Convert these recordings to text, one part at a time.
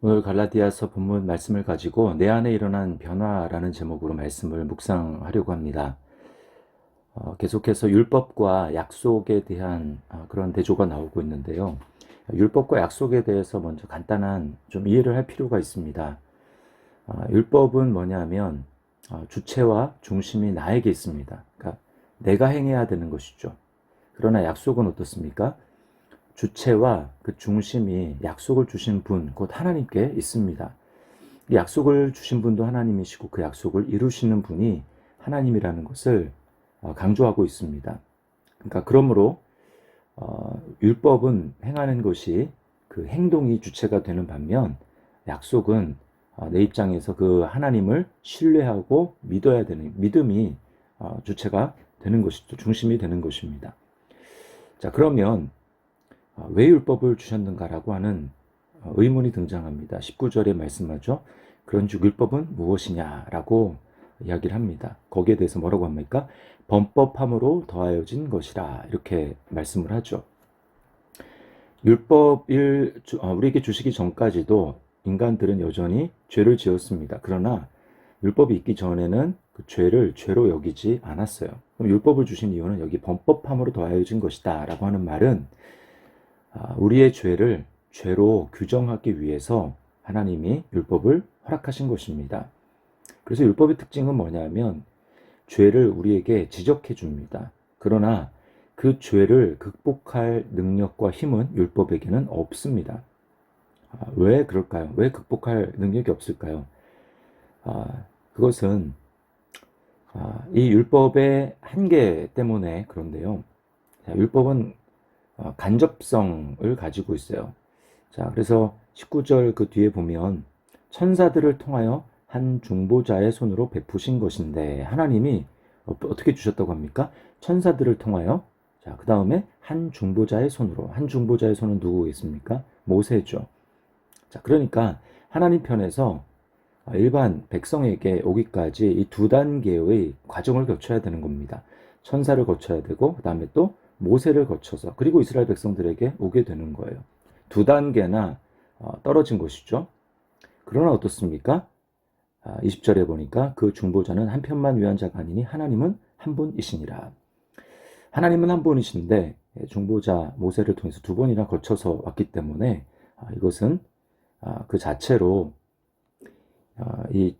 오늘 갈라디아서 본문 말씀을 가지고 내 안에 일어난 변화라는 제목으로 말씀을 묵상하려고 합니다. 계속해서 율법과 약속에 대한 그런 대조가 나오고 있는데요. 율법과 약속에 대해서 먼저 간단한 좀 이해를 할 필요가 있습니다. 율법은 뭐냐면 주체와 중심이 나에게 있습니다. 그러니까 내가 행해야 되는 것이죠. 그러나 약속은 어떻습니까? 주체와 그 중심이 약속을 주신 분, 곧 하나님께 있습니다. 약속을 주신 분도 하나님이시고 그 약속을 이루시는 분이 하나님이라는 것을 강조하고 있습니다. 그러니까 그러므로 율법은 행하는 것이 그 행동이 주체가 되는 반면 약속은 내 입장에서 그 하나님을 신뢰하고 믿어야 되는 믿음이 주체가 되는 것이죠. 중심이 되는 것입니다. 자, 그러면 왜 율법을 주셨는가라고 하는 의문이 등장합니다. 19절에 말씀하죠. 그런즉 율법은 무엇이냐라고 이야기를 합니다. 거기에 대해서 뭐라고 합니까? 범법함으로 더하여진 것이라 이렇게 말씀을 하죠. 율법을 우리에게 주시기 전까지도 인간들은 여전히 죄를 지었습니다. 그러나 율법이 있기 전에는 그 죄를 죄로 여기지 않았어요. 그럼 율법을 주신 이유는 여기 범법함으로 더하여진 것이다 라고 하는 말은 우리의 죄를 죄로 규정하기 위해서 하나님이 율법을 허락하신 것입니다. 그래서 율법의 특징은 뭐냐면 죄를 우리에게 지적해 줍니다. 그러나 그 죄를 극복할 능력과 힘은 율법에게는 없습니다. 왜 그럴까요? 왜 극복할 능력이 없을까요? 그것은 이 율법의 한계 때문에 그런데요. 율법은 간접성을 가지고 있어요. 자, 그래서 19절 그 뒤에 보면 천사들을 통하여 한 중보자의 손으로 베푸신 것인데 하나님이 어떻게 주셨다고 합니까? 천사들을 통하여. 자, 그 다음에 한 중보자의 손으로. 한 중보자의 손은 누구겠습니까? 모세죠. 자, 그러니까 하나님 편에서 일반 백성에게 오기까지 이 두 단계의 과정을 거쳐야 되는 겁니다. 천사를 거쳐야 되고 그 다음에 또 모세를 거쳐서 그리고 이스라엘 백성들에게 오게 되는 거예요. 두 단계나 떨어진 것이죠. 그러나 어떻습니까? 20절에 보니까 그 중보자는 한 편만 위한 자가 아니니 하나님은 한 분이시니라. 하나님은 한 분이신데 중보자 모세를 통해서 두 번이나 거쳐서 왔기 때문에 이것은 그 자체로 이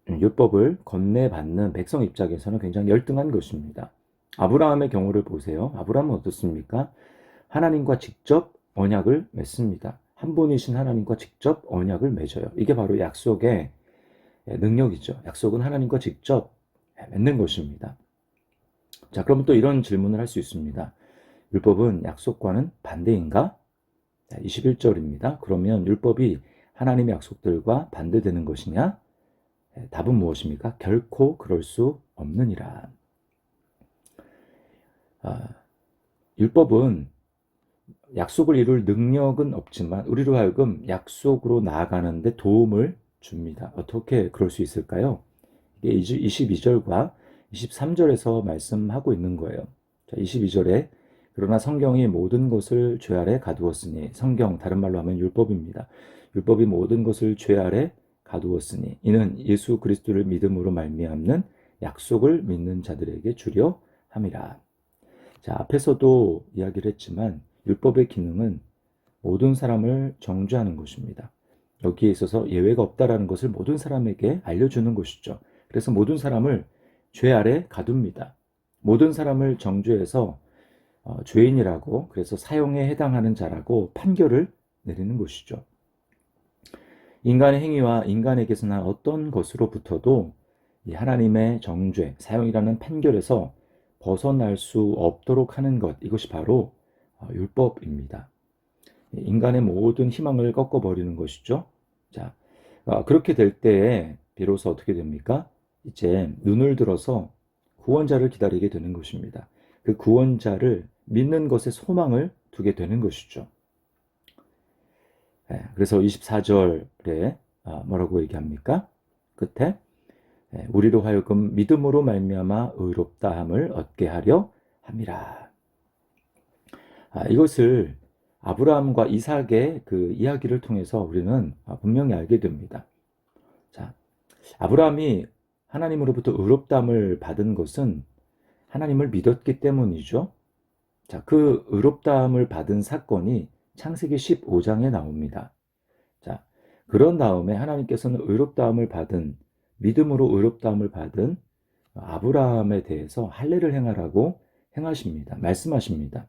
율법을 건네받는 백성 입장에서는 굉장히 열등한 것입니다. 아브라함의 경우를 보세요. 아브라함은 어떻습니까? 하나님과 직접 언약을 맺습니다. 한 분이신 하나님과 직접 언약을 맺어요. 이게 바로 약속의 능력이죠. 약속은 하나님과 직접 맺는 것입니다. 자, 그럼 또 이런 질문을 할 수 있습니다. 율법은 약속과는 반대인가? 21절입니다. 그러면 율법이 하나님의 약속들과 반대되는 것이냐? 답은 무엇입니까? 결코 그럴 수 없느니라. 율법은 약속을 이룰 능력은 없지만 우리로 하여금 약속으로 나아가는데 도움을 줍니다. 어떻게 그럴 수 있을까요? 이게 22절과 23절에서 말씀하고 있는 거예요. 자, 22절에 그러나 성경이 모든 것을 죄 아래 가두었으니, 성경 다른 말로 하면 율법입니다. 율법이 모든 것을 죄 아래 가두었으니 이는 예수 그리스도를 믿음으로 말미암는 약속을 믿는 자들에게 주려 함이라. 자, 앞에서도 이야기를 했지만 율법의 기능은 모든 사람을 정죄하는 것입니다. 여기에 있어서 예외가 없다라는 것을 모든 사람에게 알려주는 것이죠. 그래서 모든 사람을 죄 아래 가둡니다. 모든 사람을 정죄해서 죄인이라고, 그래서 사형에 해당하는 자라고 판결을 내리는 것이죠. 인간의 행위와 인간에게서 난 어떤 것으로부터도 이 하나님의 정죄, 사형이라는 판결에서 벗어날 수 없도록 하는 것, 이것이 바로 율법입니다. 인간의 모든 희망을 꺾어버리는 것이죠. 자, 그렇게 될 때에 비로소 어떻게 됩니까? 이제 눈을 들어서 구원자를 기다리게 되는 것입니다. 그 구원자를 믿는 것에 소망을 두게 되는 것이죠. 그래서 24절에 뭐라고 얘기합니까? 끝에 우리로 하여금 믿음으로 말미암아 의롭다함을 얻게 하려 함이라. 이것을 아브라함과 이삭의 그 이야기를 통해서 우리는 분명히 알게 됩니다. 자, 아브라함이 하나님으로부터 의롭다함을 받은 것은 하나님을 믿었기 때문이죠. 자, 그 의롭다함을 받은 사건이 창세기 15장에 나옵니다. 자, 그런 다음에 하나님께서는 믿음으로 의롭다함을 받은 아브라함에 대해서 할례를 행하라고 행하십니다. 말씀하십니다.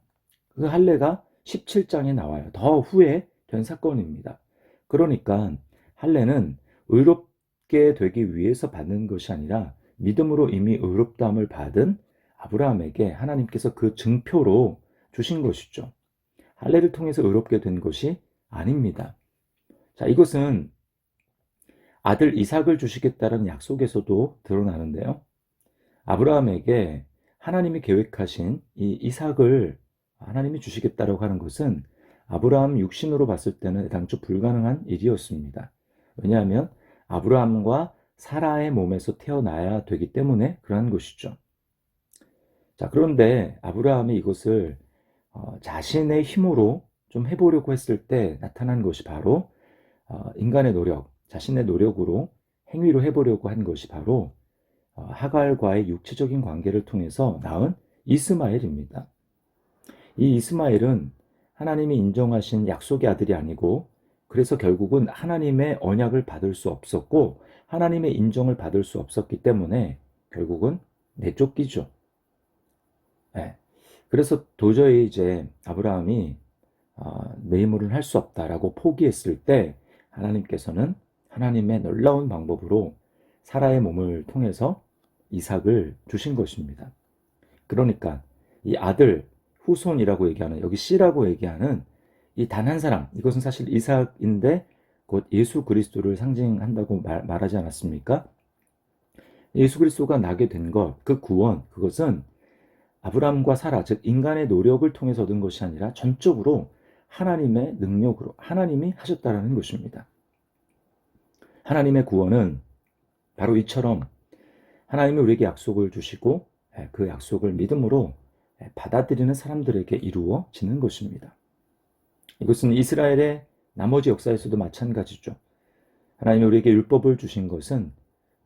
그 할례가 17장에 나와요. 더 후에 된 사건입니다. 그러니까 할례는 의롭게 되기 위해서 받는 것이 아니라 믿음으로 이미 의롭다함을 받은 아브라함에게 하나님께서 그 증표로 주신 것이죠. 할례를 통해서 의롭게 된 것이 아닙니다. 자, 이것은 아들 이삭을 주시겠다는 약속에서도 드러나는데요. 아브라함에게 하나님이 계획하신 이 이삭을 하나님이 주시겠다라고 하는 것은 아브라함 육신으로 봤을 때는 애당초 불가능한 일이었습니다. 왜냐하면 아브라함과 사라의 몸에서 태어나야 되기 때문에 그러한 것이죠. 자, 그런데 아브라함이 이것을 자신의 힘으로 좀 해보려고 했을 때 나타난 것이 바로 인간의 노력, 자신의 노력으로 행위로 해보려고 한 것이 바로 하갈과의 육체적인 관계를 통해서 낳은 이스마엘입니다. 이 이스마엘은 하나님이 인정하신 약속의 아들이 아니고 그래서 결국은 하나님의 언약을 받을 수 없었고 하나님의 인정을 받을 수 없었기 때문에 결국은 내쫓기죠. 네. 그래서 도저히 이제 아브라함이 내 힘으로는 할 수 없다라고 포기했을 때 하나님께서는 하나님의 놀라운 방법으로 사라의 몸을 통해서 이삭을 주신 것입니다. 그러니까 이 아들, 후손이라고 얘기하는, 여기 씨라고 얘기하는 이 단 한 사람, 이것은 사실 이삭인데 곧 예수 그리스도를 상징한다고 말하지 않았습니까? 예수 그리스도가 나게 된 것, 그 구원, 그것은 아브라함과 사라, 즉 인간의 노력을 통해서 얻은 것이 아니라 전적으로 하나님의 능력으로 하나님이 하셨다라는 것입니다. 하나님의 구원은 바로 이처럼 하나님이 우리에게 약속을 주시고 그 약속을 믿음으로 받아들이는 사람들에게 이루어지는 것입니다. 이것은 이스라엘의 나머지 역사에서도 마찬가지죠. 하나님이 우리에게 율법을 주신 것은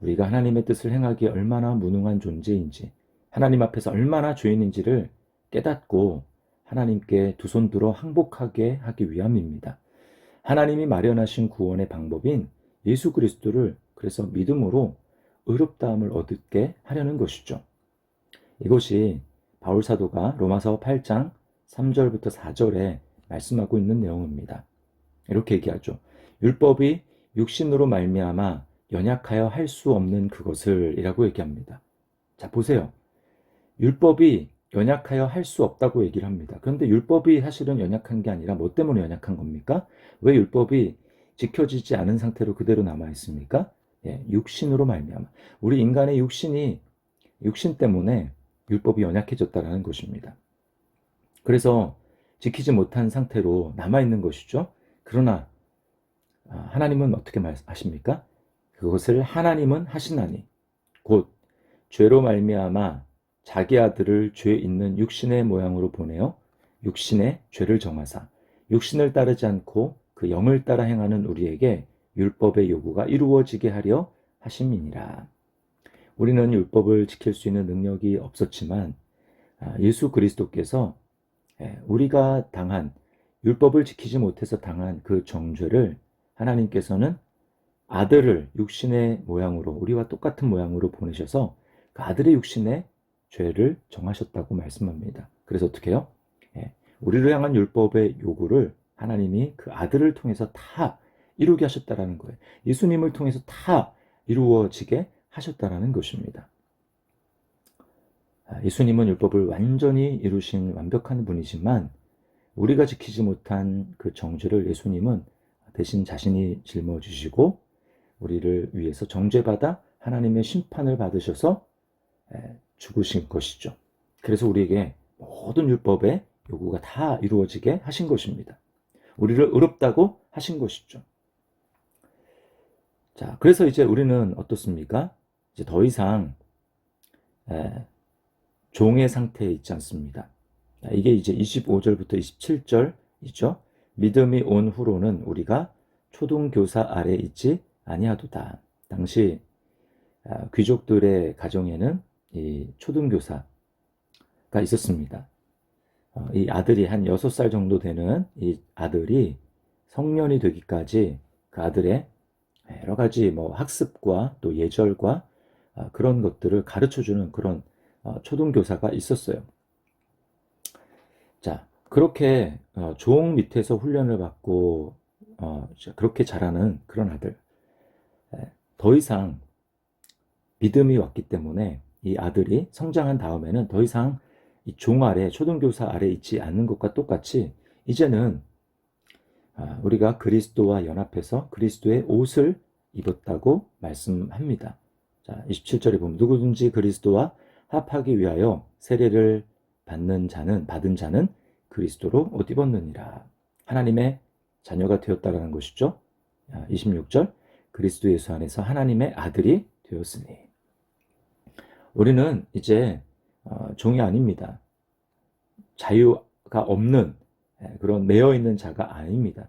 우리가 하나님의 뜻을 행하기에 얼마나 무능한 존재인지, 하나님 앞에서 얼마나 죄인인지를 깨닫고 하나님께 두 손 들어 항복하게 하기 위함입니다. 하나님이 마련하신 구원의 방법인 예수 그리스도를 그래서 믿음으로 의롭다함을 얻게 하려는 것이죠. 이것이 바울 사도가 로마서 8장 3절부터 4절에 말씀하고 있는 내용입니다. 이렇게 얘기하죠. 율법이 육신으로 말미암아 연약하여 할 수 없는 그것을 이라고 얘기합니다. 자, 보세요. 율법이 연약하여 할 수 없다고 얘기를 합니다. 그런데 율법이 사실은 연약한 게 아니라 뭐 때문에 연약한 겁니까? 왜 율법이 지켜지지 않은 상태로 그대로 남아 있습니까? 육신으로 말미암아. 우리 인간의 육신 때문에 율법이 연약해졌다는 것입니다. 그래서 지키지 못한 상태로 남아있는 것이죠. 그러나 하나님은 어떻게 말씀하십니까? 그것을 하나님은 하시나니 곧 죄로 말미암아 자기 아들을 죄 있는 육신의 모양으로 보내어 육신의 죄를 정하사 육신을 따르지 않고 그 영을 따라 행하는 우리에게 율법의 요구가 이루어지게 하려 하심이니라. 우리는 율법을 지킬 수 있는 능력이 없었지만 예수 그리스도께서 우리가 당한 율법을 지키지 못해서 당한 그 정죄를 하나님께서는 아들을 육신의 모양으로 우리와 똑같은 모양으로 보내셔서 그 아들의 육신의 죄를 정하셨다고 말씀합니다. 그래서 어떻게 해요? 우리를 향한 율법의 요구를 하나님이 그 아들을 통해서 다 이루게 하셨다라는 거예요. 예수님을 통해서 다 이루어지게 하셨다라는 것입니다. 예수님은 율법을 완전히 이루신 완벽한 분이지만 우리가 지키지 못한 그 정죄를 예수님은 대신 자신이 짊어지시고 우리를 위해서 정죄받아 하나님의 심판을 받으셔서 죽으신 것이죠. 그래서 우리에게 모든 율법의 요구가 다 이루어지게 하신 것입니다. 우리를 의롭다고 하신 것이죠. 자, 그래서 이제 우리는 어떻습니까? 이제 더 이상 종의 상태에 있지 않습니다. 이게 이제 25절부터 27절 이죠. 믿음이 온 후로는 우리가 초등교사 아래 있지 아니하도다. 당시 귀족들의 가정에는 이 초등교사가 있었습니다. 이 아들이 한 6살 정도 되는 이 아들이 성년이 되기까지 그 아들의 여러 가지 뭐 학습과 또 예절과 그런 것들을 가르쳐주는 그런 초등교사가 있었어요. 자, 그렇게 종 밑에서 훈련을 받고 그렇게 자라는 그런 아들. 더 이상 믿음이 왔기 때문에 이 아들이 성장한 다음에는 더 이상 이 종 아래, 초등교사 아래 있지 않는 것과 똑같이 이제는 우리가 그리스도와 연합해서 그리스도의 옷을 입었다고 말씀합니다. 자, 27절에 보면 누구든지 그리스도와 합하기 위하여 세례를 받은 자는 그리스도로 옷 입었느니라. 하나님의 자녀가 되었다라는 것이죠. 26절 그리스도 예수 안에서 하나님의 아들이 되었으니 우리는 이제 종이 아닙니다. 자유가 없는 그런 매여 있는 자가 아닙니다.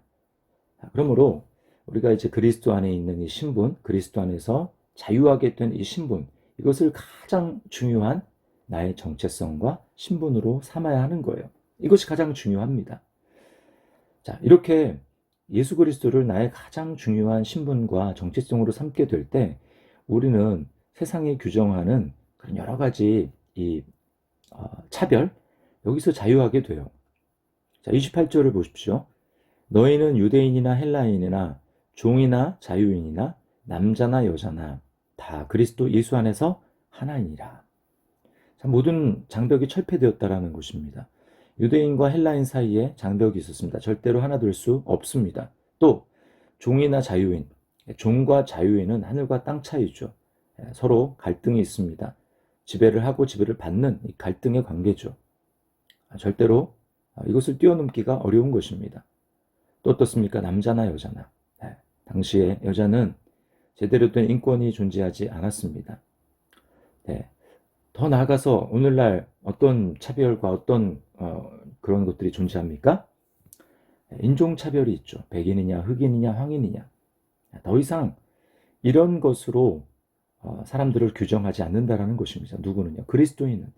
그러므로 우리가 이제 그리스도 안에 있는 이 신분, 그리스도 안에서 자유하게 된 이 신분, 이것을 가장 중요한 나의 정체성과 신분으로 삼아야 하는 거예요. 이것이 가장 중요합니다. 자, 이렇게 예수 그리스도를 나의 가장 중요한 신분과 정체성으로 삼게 될 때 우리는 세상이 규정하는 그런 여러 가지 이 차별, 여기서 자유하게 돼요. 자, 28절을 보십시오. 너희는 유대인이나 헬라인이나 종이나 자유인이나 남자나 여자나 다 그리스도 예수 안에서 하나이니라. 자, 모든 장벽이 철폐되었다라는 것입니다. 유대인과 헬라인 사이에 장벽이 있었습니다. 절대로 하나 될 수 없습니다. 또 종이나 자유인, 종과 자유인은 하늘과 땅 차이죠. 서로 갈등이 있습니다. 지배를 하고 지배를 받는 갈등의 관계죠. 절대로 이것을 뛰어넘기가 어려운 것입니다. 또 어떻습니까? 남자나 여자나. 당시에 여자는 제대로 된 인권이 존재하지 않았습니다. 더 나아가서 오늘날 어떤 차별과 어떤 그런 것들이 존재합니까? 인종차별이 있죠. 백인이냐, 흑인이냐, 황인이냐. 더 이상 이런 것으로 사람들을 규정하지 않는다라는 것입니다. 누구는요? 그리스도인은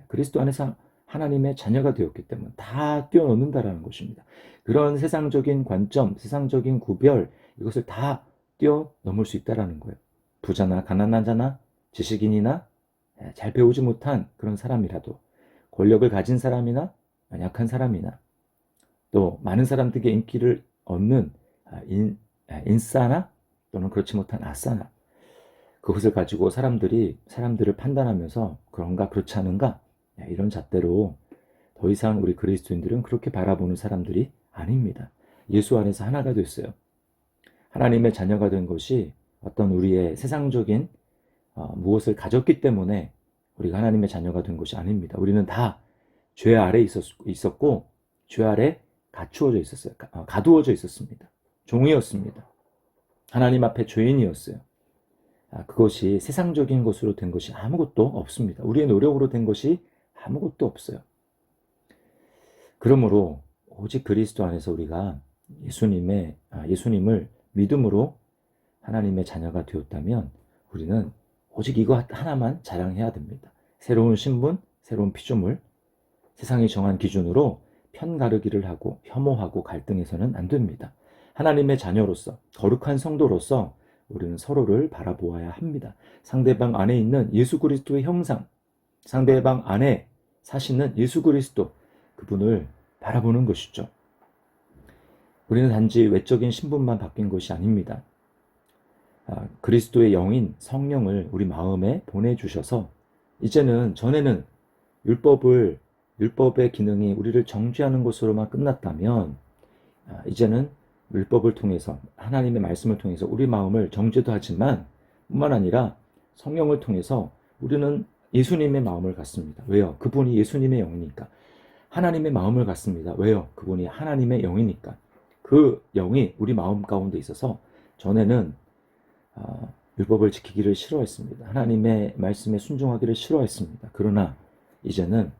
그리스도 안에서 하나님의 자녀가 되었기 때문에 다 뛰어넘는다라는 것입니다. 그런 세상적인 관점, 세상적인 구별, 이것을 다 뛰어넘을 수 있다라는 거예요. 부자나 가난한 자나 지식인이나 잘 배우지 못한 그런 사람이라도 권력을 가진 사람이나 약한 사람이나 또 많은 사람들에게 인기를 얻는 인싸나 또는 그렇지 못한 아싸나 그것을 가지고 사람들을 판단하면서 그런가 그렇지 않은가 이런 잣대로 더 이상 우리 그리스도인들은 그렇게 바라보는 사람들이 아닙니다. 예수 안에서 하나가 됐어요. 하나님의 자녀가 된 것이 어떤 우리의 세상적인 무엇을 가졌기 때문에 우리가 하나님의 자녀가 된 것이 아닙니다. 우리는 다 죄 아래 있었고 죄 아래 갖추어져 있었어요. 가두어져 있었습니다. 종이었습니다. 하나님 앞에 죄인이었어요. 그것이 세상적인 것으로 된 것이 아무것도 없습니다. 우리의 노력으로 된 것이 아무것도 없어요. 그러므로 오직 그리스도 안에서 우리가 예수님을 믿음으로 하나님의 자녀가 되었다면 우리는 오직 이거 하나만 자랑해야 됩니다. 새로운 신분, 새로운 피조물, 세상이 정한 기준으로 편가르기를 하고 혐오하고 갈등해서는 안 됩니다. 하나님의 자녀로서 거룩한 성도로서 우리는 서로를 바라보아야 합니다. 상대방 안에 있는 예수 그리스도의 형상, 상대방 안에 사시는 예수 그리스도, 그분을 바라보는 것이죠. 우리는 단지 외적인 신분만 바뀐 것이 아닙니다. 그리스도의 영인 성령을 우리 마음에 보내주셔서 이제는 전에는 율법의 기능이 우리를 정죄하는 것으로만 끝났다면 이제는 율법을 통해서 하나님의 말씀을 통해서 우리 마음을 정죄도 하지만 뿐만 아니라 성령을 통해서 우리는 예수님의 마음을 갖습니다. 왜요? 그분이 예수님의 영이니까. 하나님의 마음을 갖습니다. 왜요? 그분이 하나님의 영이니까. 그 영이 우리 마음 가운데 있어서 전에는 율법을 지키기를 싫어했습니다. 하나님의 말씀에 순종하기를 싫어했습니다. 그러나 이제는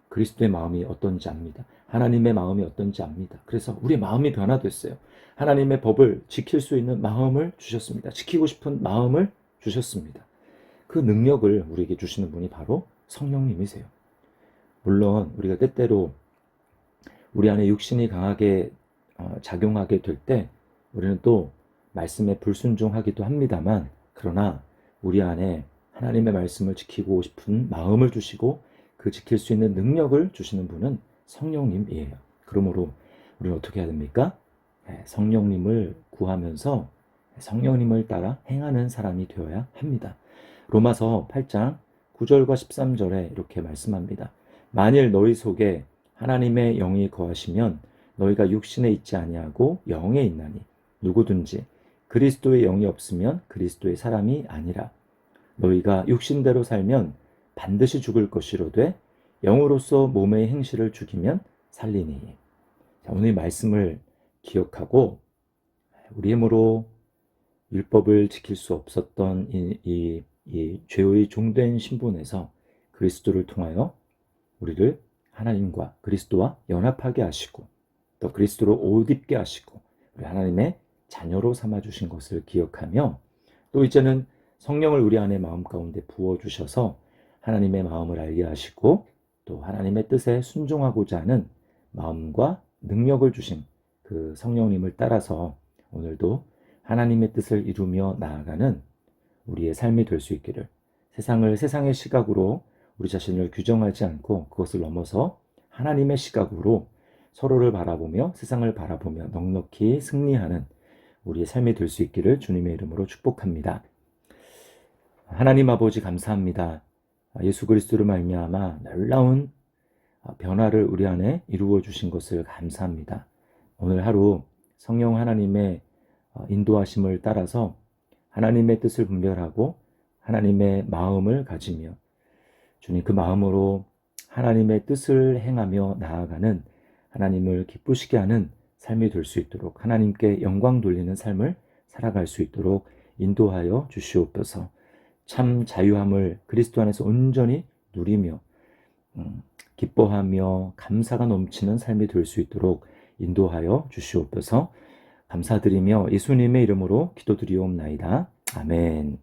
그리스도의 마음이 어떤지 압니다. 하나님의 마음이 어떤지 압니다. 그래서 우리의 마음이 변화됐어요. 하나님의 법을 지킬 수 있는 마음을 주셨습니다. 지키고 싶은 마음을 주셨습니다. 그 능력을 우리에게 주시는 분이 바로 성령님이세요. 물론 우리가 때때로 우리 안에 육신이 강하게 작용하게 될 때 우리는 또 말씀에 불순종하기도 합니다만, 그러나 우리 안에 하나님의 말씀을 지키고 싶은 마음을 주시고 그 지킬 수 있는 능력을 주시는 분은 성령님이에요. 그러므로 우리는 어떻게 해야 됩니까? 성령님을 구하면서 성령님을 따라 행하는 사람이 되어야 합니다. 로마서 8장 9절과 13절에 이렇게 말씀합니다. 만일 너희 속에 하나님의 영이 거하시면 너희가 육신에 있지 아니하고 영에 있나니 누구든지 그리스도의 영이 없으면 그리스도의 사람이 아니라. 너희가 육신대로 살면 반드시 죽을 것이로되 영으로서 몸의 행실을 죽이면 살리니. 자, 오늘 말씀을 기억하고 우리 힘으로 율법을 지킬 수 없었던 이 죄의 종된 신분에서 그리스도를 통하여 우리를 하나님과 그리스도와 연합하게 하시고 또 그리스도로 옷 입게 하시고 우리 하나님의 자녀로 삼아주신 것을 기억하며, 또 이제는 성령을 우리 안에 마음 가운데 부어주셔서 하나님의 마음을 알게 하시고 또 하나님의 뜻에 순종하고자 하는 마음과 능력을 주신 그 성령님을 따라서 오늘도 하나님의 뜻을 이루며 나아가는 우리의 삶이 될 수 있기를, 세상을 세상의 시각으로 우리 자신을 규정하지 않고 그것을 넘어서 하나님의 시각으로 서로를 바라보며 세상을 바라보며 넉넉히 승리하는 우리의 삶이 될 수 있기를 주님의 이름으로 축복합니다. 하나님 아버지 감사합니다. 예수 그리스도로 말미암아 놀라운 변화를 우리 안에 이루어 주신 것을 감사합니다. 오늘 하루 성령 하나님의 인도하심을 따라서 하나님의 뜻을 분별하고 하나님의 마음을 가지며 주님 그 마음으로 하나님의 뜻을 행하며 나아가는, 하나님을 기쁘시게 하는 삶이 될 수 있도록, 하나님께 영광 돌리는 삶을 살아갈 수 있도록 인도하여 주시옵소서. 참 자유함을 그리스도 안에서 온전히 누리며 기뻐하며 감사가 넘치는 삶이 될 수 있도록 인도하여 주시옵소서. 감사드리며 예수님의 이름으로 기도드리옵나이다. 아멘.